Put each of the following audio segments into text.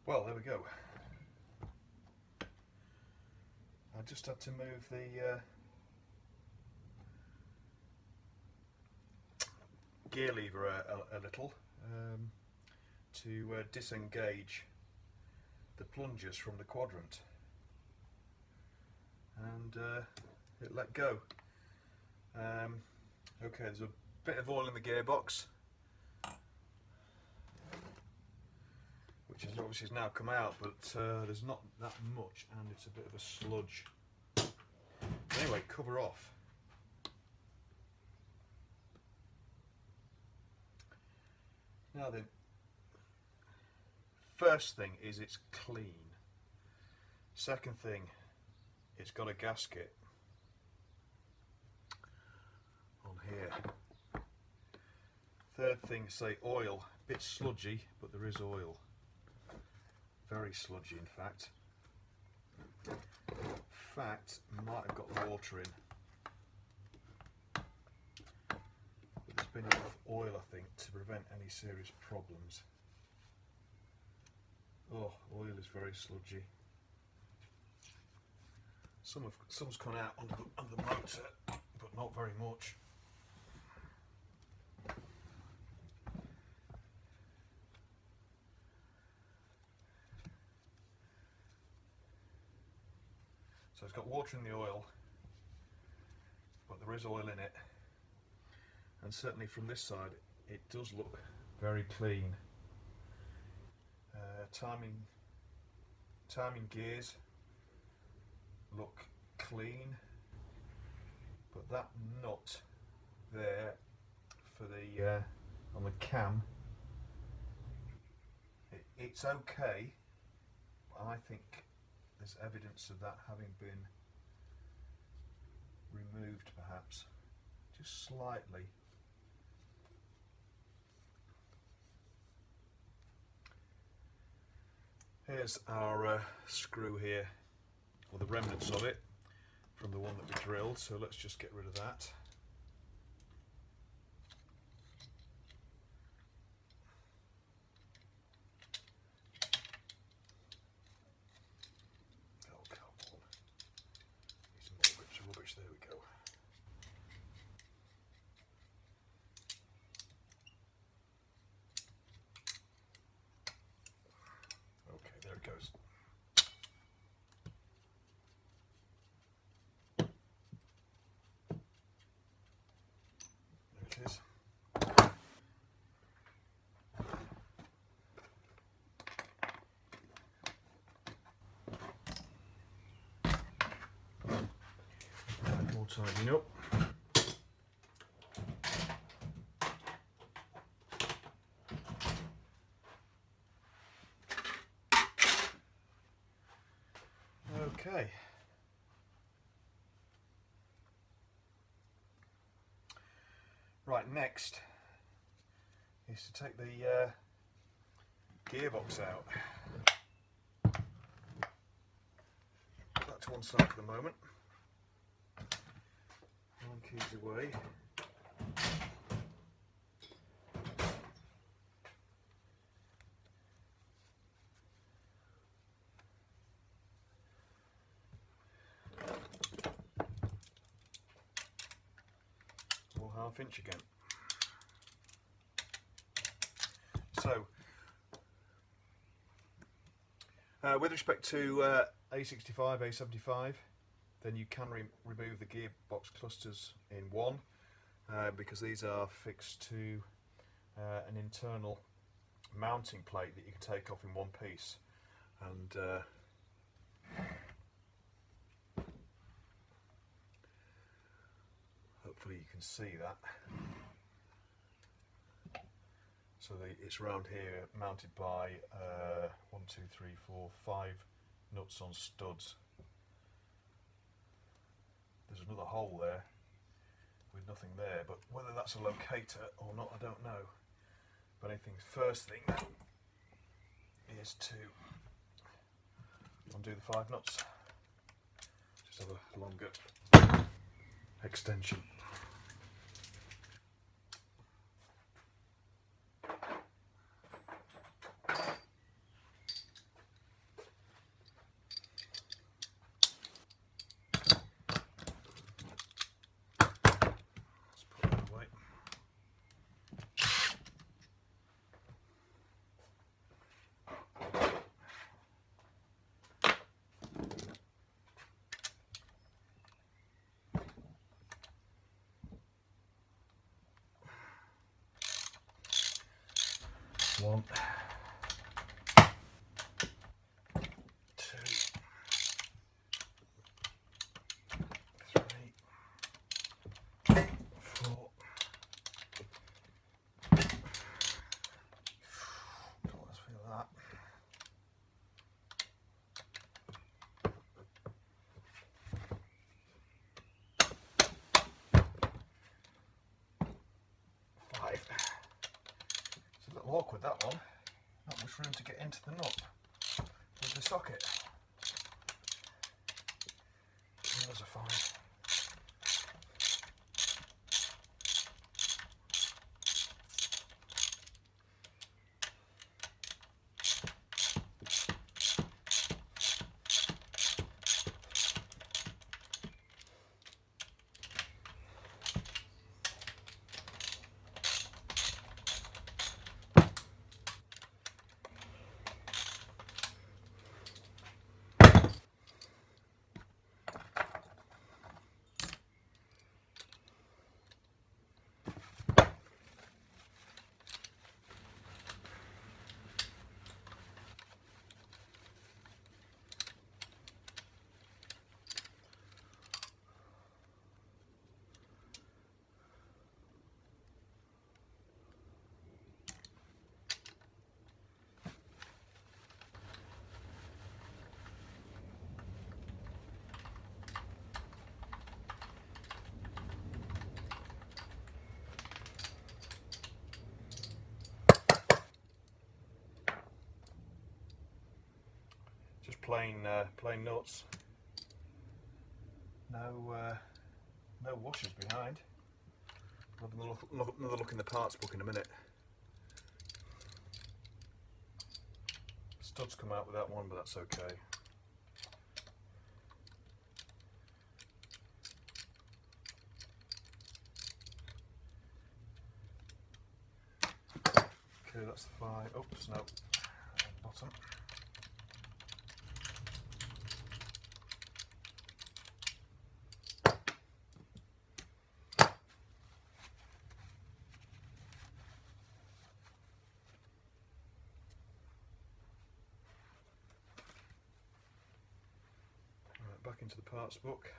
Well, there we go. I just had to move the gear lever a little to disengage the plungers from the quadrant, and it let go. Okay, there's a bit of oil in the gearbox, which is obviously has now come out, but there's not that much, and it's a bit of a sludge. Anyway, cover off. Now then, first thing is it's clean. Second thing, it's got a gasket on here. Third thing, say oil, a bit sludgy, but there is oil. Very sludgy, in fact. Might have got water in. But there's been enough oil, I think, to prevent any serious problems. Oh, oil is very sludgy. Some's gone out under the motor, but not very much. So it's got water in the oil, but there is oil in it, and certainly from this side it does look very clean. Timing gears look clean, but that nut there for the on the cam, it's okay, but I think there's evidence of that having been removed, perhaps, just slightly. Here's our screw here, or the remnants of it, from the one that we drilled, so let's just get rid of that. Oh, come on. Need some more bits of rubbish, there we go. Okay, there it goes. There it is. More tidying up. Okay. Right, next is to take the gearbox out. Put that to one side for the moment. One key's away. Or half inch again. So, with respect to A65, A75, then you can remove the gearbox clusters in one, because these are fixed to an internal mounting plate that you can take off in one piece, and hopefully you can see that. So it's round here, mounted by 1, 2, 3, 4, 5 nuts on studs. There's another hole there with nothing there, but whether that's a locator or not, I don't know. But I think first thing is to undo the 5 nuts. Just have a longer extension. 1, 2, 3, 4. Let's feel that. 5. It's a little awkward, that one. Not much room to get into the nut with the socket. There's a 5. Just plain nuts. No washers behind. I'll have another look in the parts book in a minute. Studs come out with that one, but that's okay. Okay, that's the 5. Oops, no. Bottom. Back into the parts book.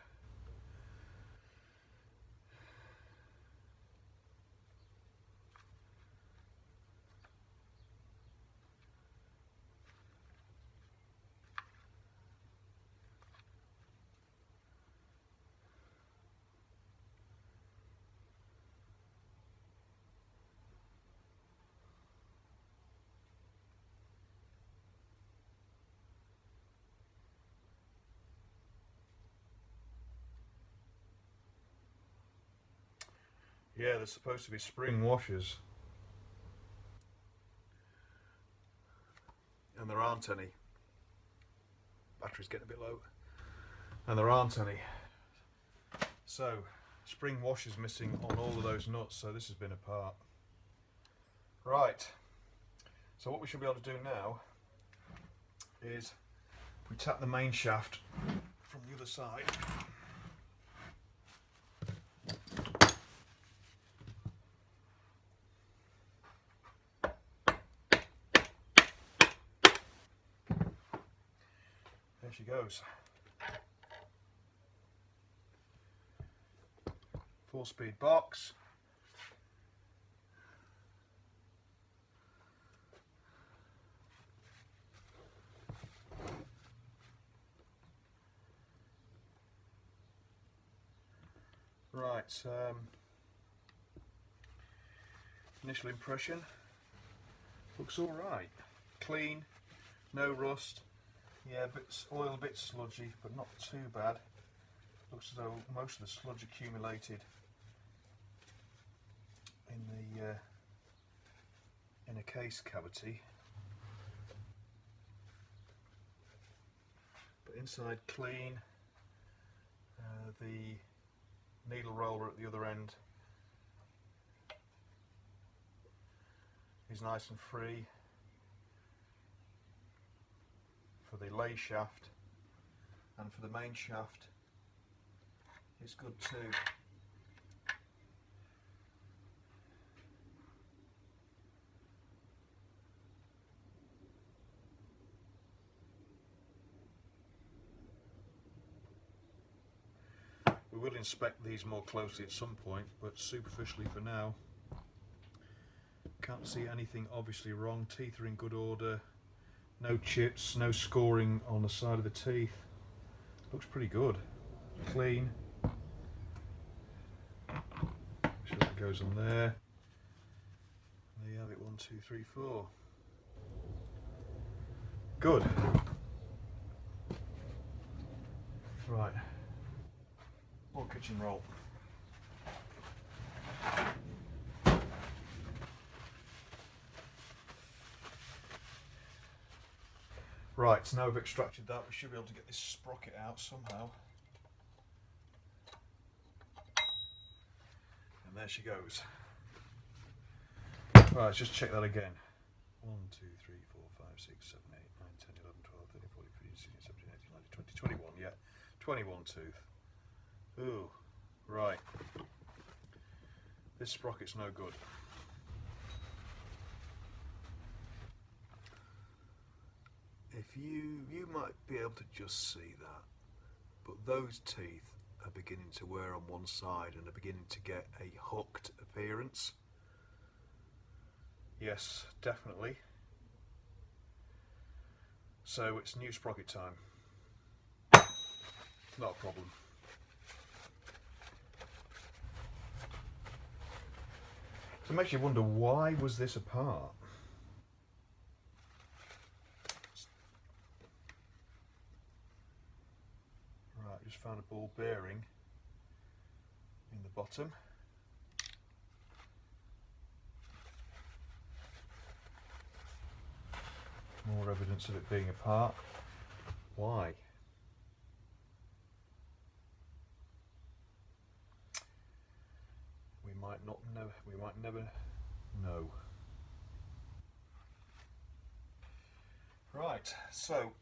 Yeah, there's supposed to be spring washers, and there aren't any. Battery's getting a bit low, and there aren't any. So, spring washers missing on all of those nuts, so this has been a part. Right, so what we should be able to do now is, if we tap the main shaft from the other side, there she goes. 4-speed box. Right, initial impression, looks alright. Clean, no rust. Yeah, oil a bit sludgy, but not too bad. Looks as though most of the sludge accumulated in the inner case cavity. But inside clean. The needle roller at the other end is nice and free. For the lay shaft and for the main shaft, it's good too. We will inspect these more closely at some point, but superficially for now, can't see anything obviously wrong. Teeth are in good order, no chips, no scoring on the side of the teeth. Looks pretty good, clean. So that goes on there. There you have it, 1, 2, 3, 4. Good. Right, more kitchen roll. Right, so now we've extracted that, we should be able to get this sprocket out somehow. And there she goes. Right, let's just check that again. 1, 2, 3, 4, 5, 6, 7, 8, 9, 10, 11, 12, 13, 14, 15, 16, 17, 18, 19, 20, 21, yeah. 21 tooth. Ooh, right. This sprocket's no good. If you might be able to just see that, but those teeth are beginning to wear on one side and are beginning to get a hooked appearance. Yes, definitely. So it's new sprocket time. Not a problem. So it makes you wonder, why was this apart? Right, just found a ball bearing in the bottom. More evidence of it being apart. Why? We might not know. We might never know. Right, so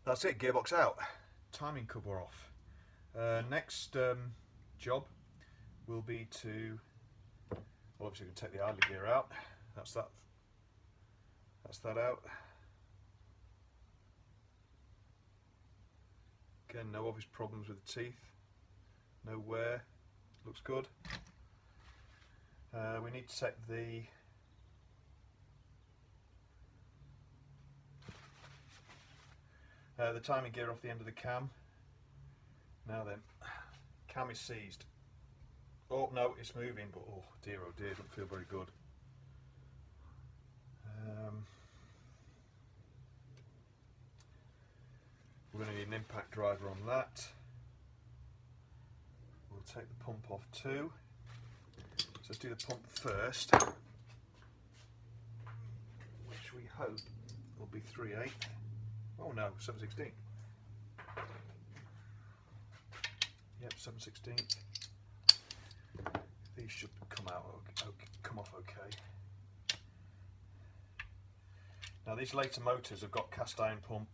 that's it, gearbox out, timing cover off. Next job will be to, well, obviously we can take the idler gear out. That's that out. Again, no obvious problems with the teeth, no wear, looks good. We need to take the timing gear off the end of the cam. Now then, cam is seized. Oh no, it's moving, but oh dear, doesn't feel very good. We're going to need an impact driver on that. We'll take the pump off too. So let's do the pump first, which we hope will be 3/8. Oh no, 7/16. Yep, 7/16. These should come off okay. Now these later motors have got cast iron pump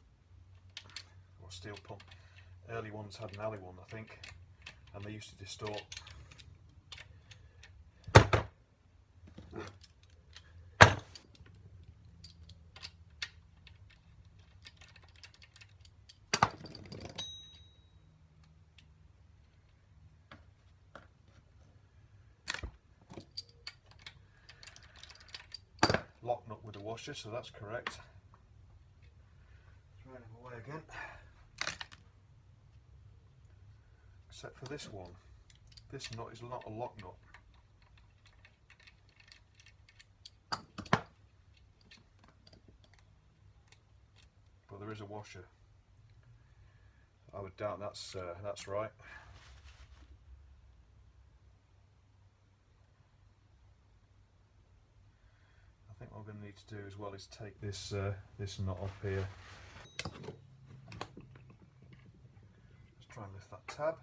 or steel pump. Early ones had an alley one, I think, and they used to distort. Lock nut with a washer, so that's correct. Throw him away again. Except for this one. This nut is not a lock nut. But there is a washer. I would doubt that's right. I think what we're going to need to do as well is take this this nut off here. Let's try and lift that tab.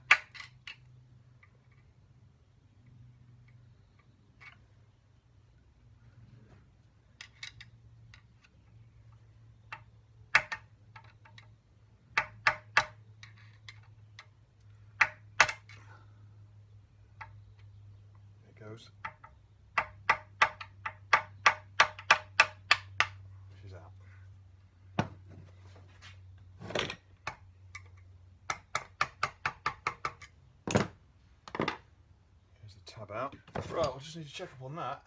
There it goes. about. Right, we'll just need to check up on that.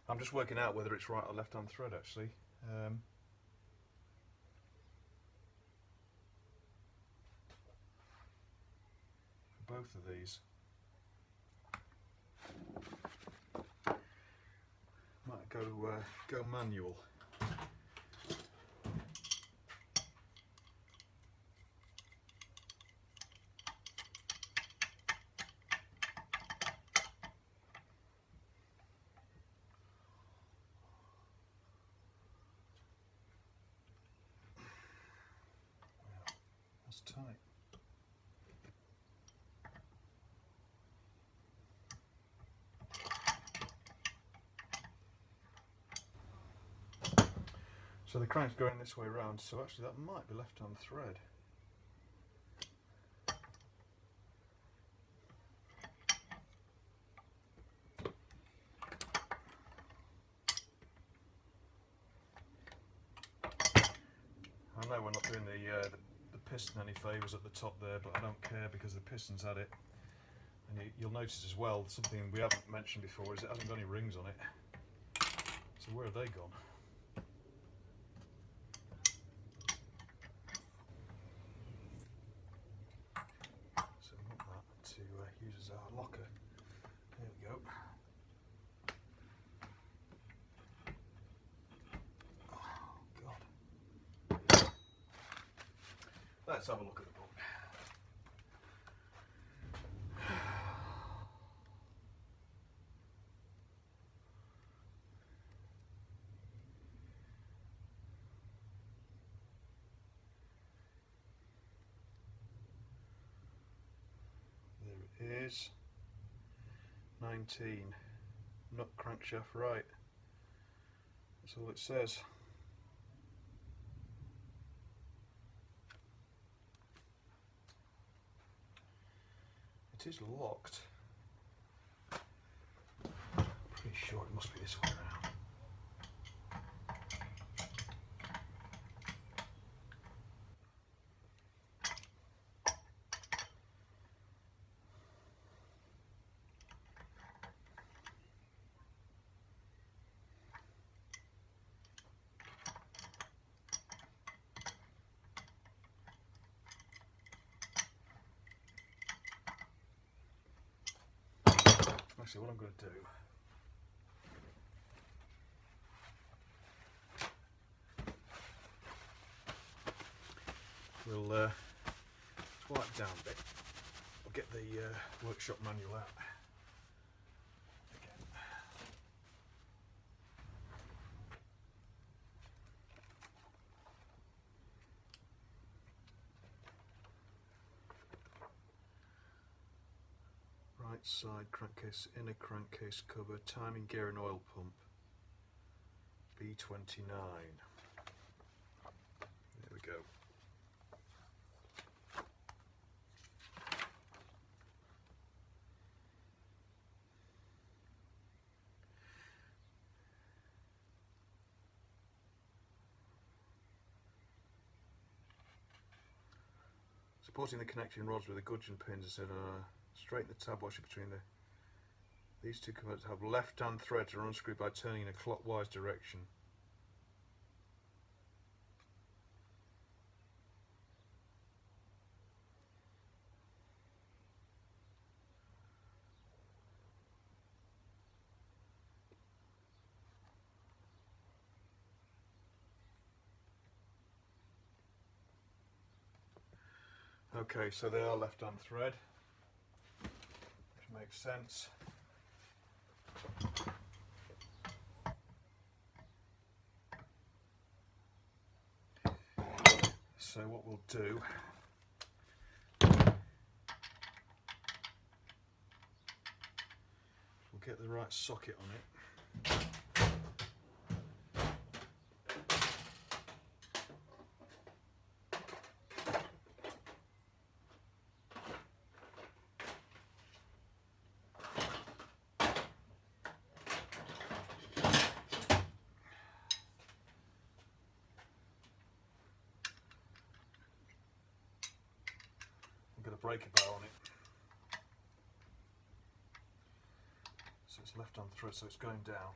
I'm just working out whether it's right or left hand thread actually. For both of these. Might go manual. That's tight. So the crank's going this way around, so actually that might be left hand thread. I know we're not doing the piston any favours at the top there, but I don't care because the piston's had it. And you'll notice as well, something we haven't mentioned before is it hasn't got any rings on it. So where have they gone? So we want that to use as our locker. There we go. Oh God. Let's have a look at the book. There it is. 19. Nut crankshaft right. That's all it says. It is locked. Pretty sure it must be this way around. Actually, what I'm going to do, we'll wipe down a bit. I'll get the workshop manual out again. Right side crankcase, inner crankcase cover, timing gear and oil pump, B29. There we go. Supporting the connecting rods with the gudgeon pins instead of straighten the tab washer between these two components have left-hand threads are unscrewed by turning in a clockwise direction. Okay, so they are left-hand thread, which makes sense. So what we'll do, we'll get the right socket on it. breaker bar on it. So it's left on thread, so it's going down.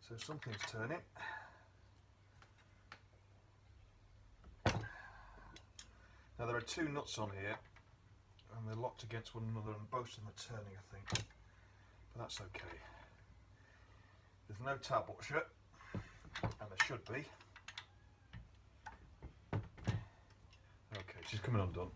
So something's turning. Now there are two nuts on here and they're locked against one another and both of them are turning, I think. But that's okay. There's no tab washer, and there should be. Okay, she's coming undone.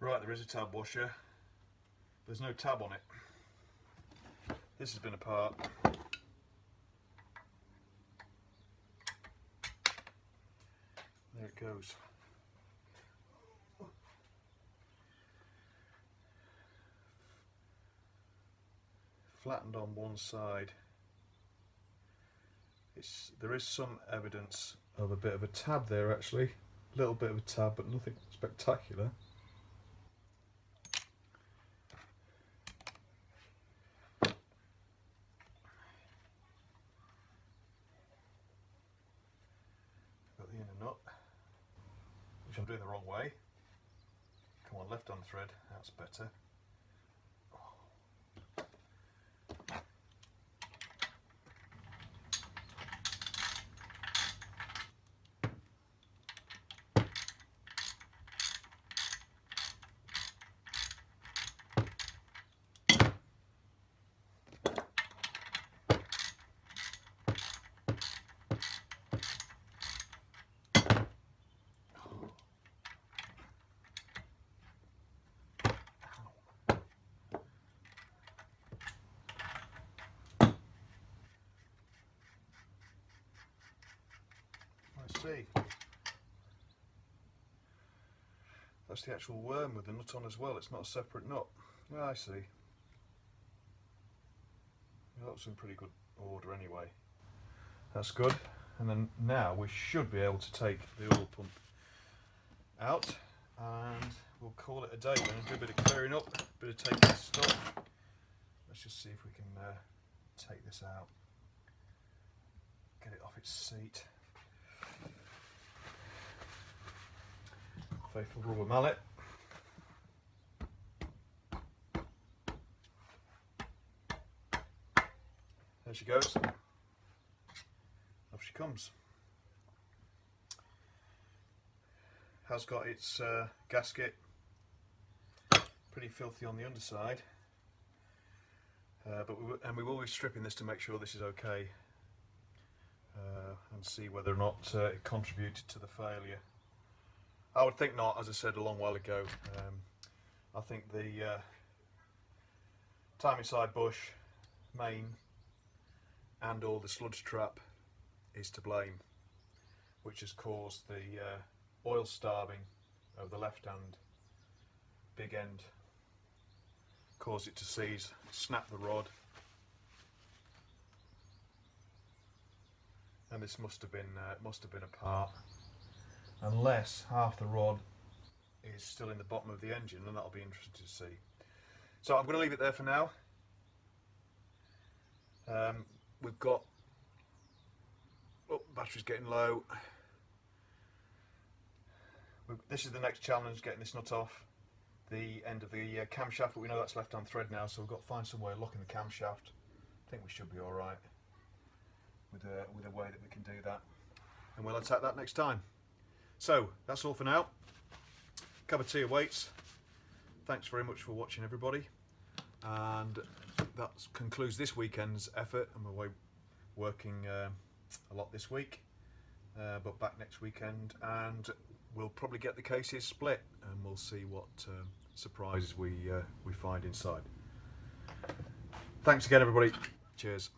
Right, there is a tab washer. There's no tab on it. This has been apart. There it goes. Flattened on one side. There is some evidence of a bit of a tab there actually. A little bit of a tab, but nothing spectacular. Got the inner nut, which I'm doing the wrong way. Come on, left on thread, that's better. See, that's the actual worm with the nut on as well. It's not a separate nut. Yeah, I see. Well, that was in pretty good order anyway. That's good. And then now we should be able to take the oil pump out and we'll call it a day. We're going to do a bit of clearing up, a bit of taking this stuff. Let's just see if we can take this out, get it off its seat. Faithful rubber mallet. There she goes. Off she comes. Has got its gasket. Pretty filthy on the underside. But we will be stripping this to make sure this is okay. And see whether or not it contributed to the failure. I would think not, as I said a long while ago. I think the timing side bush, main, and all the sludge trap is to blame, which has caused the oil starving of the left hand big end, caused it to seize, snap the rod, and this must have been a part. Unless half the rod is still in the bottom of the engine, and that'll be interesting to see. So I'm going to leave it there for now. We've got, oh, battery's getting low. This is the next challenge, getting this nut off the end of the camshaft, but we know that's left on thread now, so we've got to find some way of locking the camshaft. I think we should be alright with a way that we can do that, and we'll attack that next time. So that's all for now. Cup of tea awaits. Thanks very much for watching, everybody, and that concludes this weekend's effort. I'm away working a lot this week, but back next weekend, and we'll probably get the cases split, and we'll see what surprises we find inside. Thanks again, everybody. Cheers.